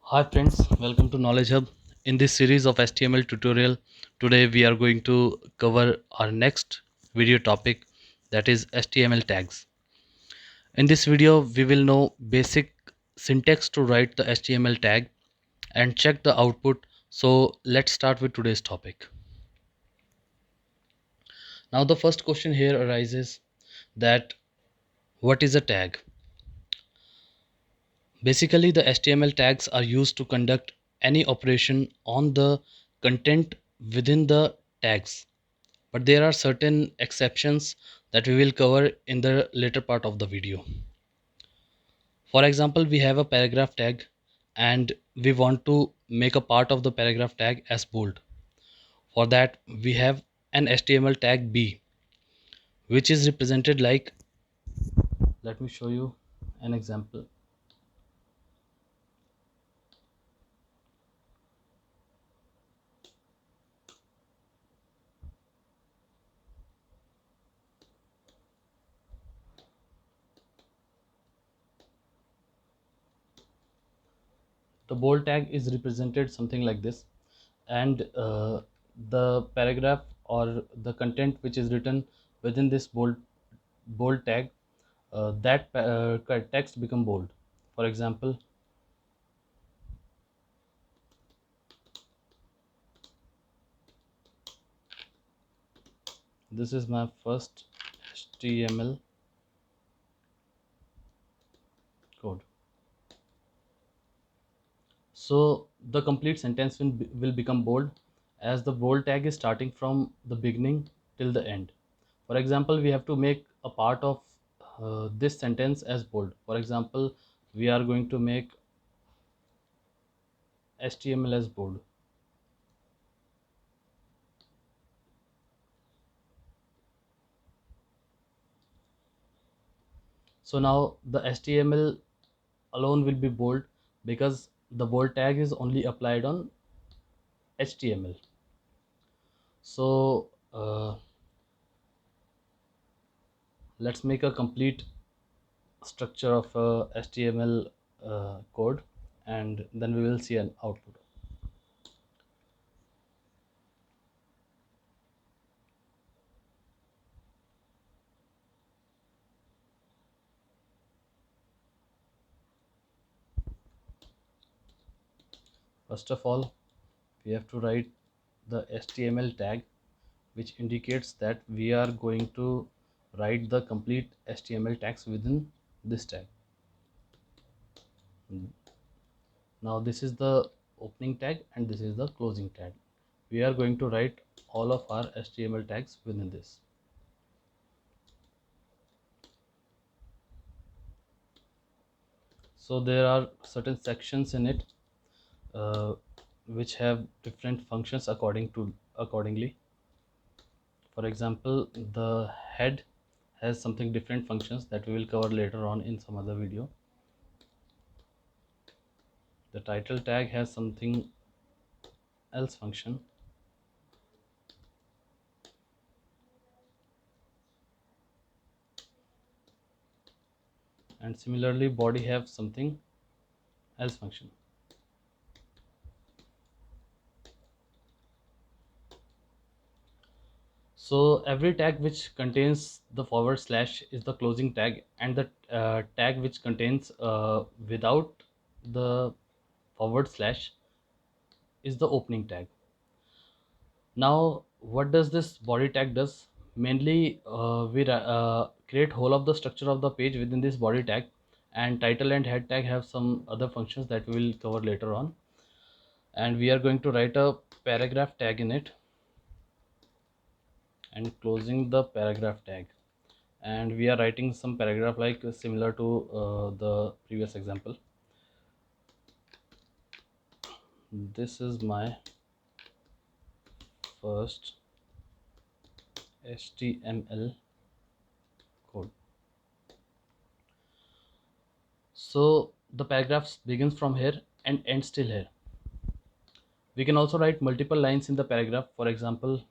Hi friends, welcome to Knowledge Hub. In this series of HTML tutorial, today we are going to cover our next video topic, that is HTML tags. In this video, we will know basic syntax to write the HTML tag and check the output. So let's start with today's topic. Now the first question here arises that what is a tag? Basically, the HTML tags are used to conduct any operation on the content within the tags. But there are certain exceptions that we will cover in the later part of the video. For example, we have a paragraph tag and we want to make a part of the paragraph tag as bold. For that, we have an HTML tag B, which is represented like, let me show you an example. The bold tag is represented something like this, and the paragraph or the content which is written within this bold tag, that text become bold. For example, this is my first HTML code. So the complete sentence will become bold, as the bold tag is starting from the beginning till the end. For example, we have to make a part of this sentence as bold. For example, we are going to make HTML as bold. So now the HTML alone will be bold because the bold tag is only applied on HTML. So let's make a complete structure of a HTML code, and then we will see an output. First of all, we have to write the HTML tag, which indicates that we are going to write the complete HTML tags within this tag. Now this is the opening tag and this is the closing tag. We are going to write all of our HTML tags within this. So there are certain sections in it uh, which have different functions accordingly. For example, the head has something different functions that we will cover later on in some other video. The title tag has something else function, and similarly body have something else function. So every tag which contains the forward slash is the closing tag, and the tag which contains without the forward slash is the opening tag. Now what does this body tag does? Mainly we create whole of the structure of the page within this body tag, and title and head tag have some other functions that we will cover later on, and we are going to write a paragraph tag in it and closing the paragraph tag, and we are writing some paragraph like similar to the previous example. This is my first HTML code. So the paragraph begins from here and ends till here. We can also write multiple lines in the paragraph. For example,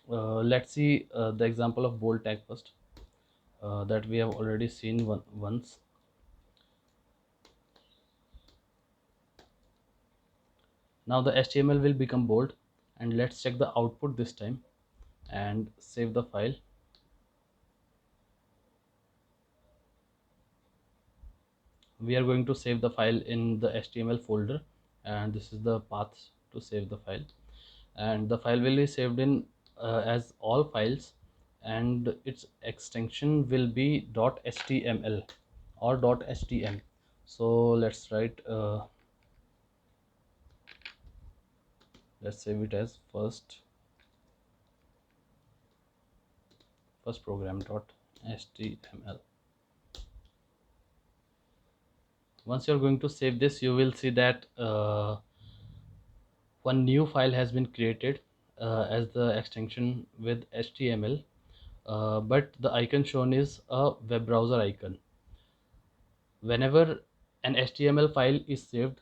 let's see the example of bold tag first, that we have already seen once. Now the HTML will become bold, and let's check the output this time and save the file. We are going to save the file in the HTML folder, and this is the path to save the file. And the file will be saved in as all files, and its extension will be .html or .htm. So let's save it as first program .html. Once you're going to save this, you will see that one new file has been created as the extension with HTML, but the icon shown is a web browser icon. Whenever an HTML file is saved,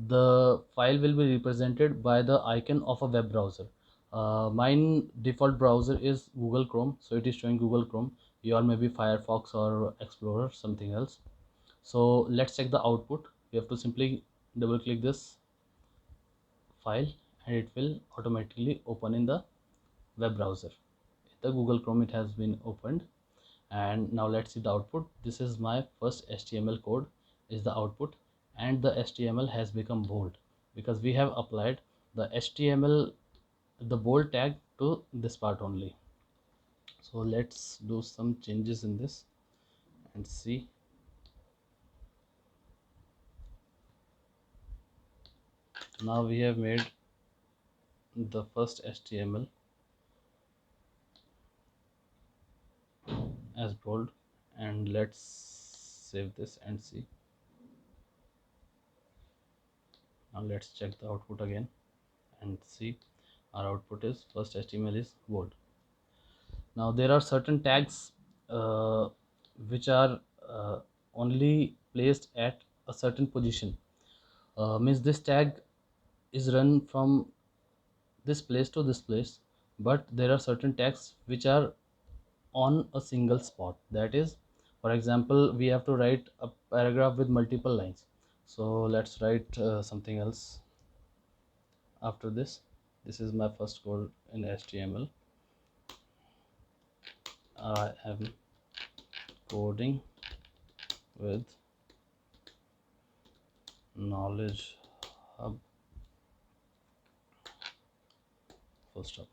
the file will be represented by the icon of a web browser. Mine default browser is Google Chrome, so it is showing Google Chrome. Your maybe Firefox or Explorer, something else. So let's check the output. You have to simply double click this file, and it will automatically open in the web browser. The Google Chrome, it has been opened. And now let's see the output. This is my first HTML code is the output, and the HTML has become bold because we have applied the HTML, the bold tag, to this part only. So let's do some changes in this and see. Now we have made the first HTML as bold, and let's save this and see. Now let's check the output again and see. Our output is first HTML is bold. Now there are certain tags which are only placed at a certain position. Means this tag is run from this place to this place, but there are certain tags which are on a single spot. That is, for example, we have to write a paragraph with multiple lines. So let's write something else after this. This is my first code in HTML. I am coding with Knowledge Hub full stop.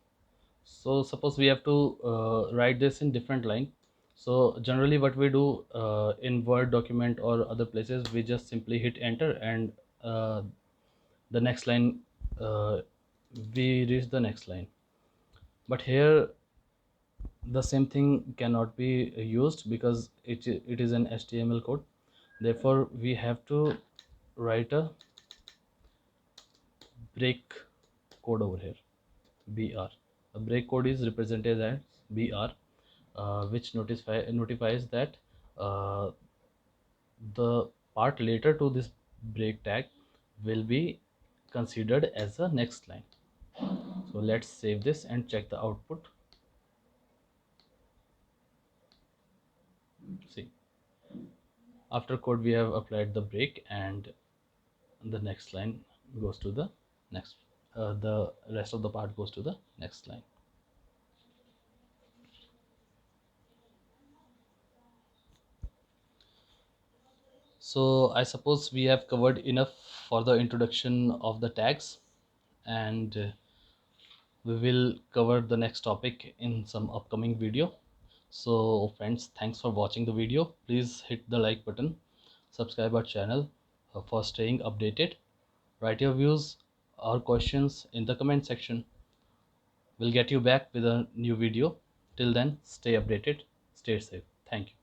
So suppose we have to write this in different line. So generally what we do in Word document or other places, we just simply hit enter, and the next line, uh, we reach the next line. But here the same thing cannot be used because it is an HTML code. Therefore we have to write a break code over here, BR. A break code is represented as BR, which notifies that uh, the part later to this break tag will be considered as the next line. So let's save this and check the output. See, after code we have applied the break, and the next line goes to the next, the rest of the part goes to the next line. So I suppose we have covered enough for the introduction of the tags, and we will cover the next topic in some upcoming video. So friends, thanks for watching the video. Please hit the like button, subscribe our channel for staying updated. Write your views or questions in the comment section. We'll get you back with a new video. Till then, stay updated, stay safe. Thank you.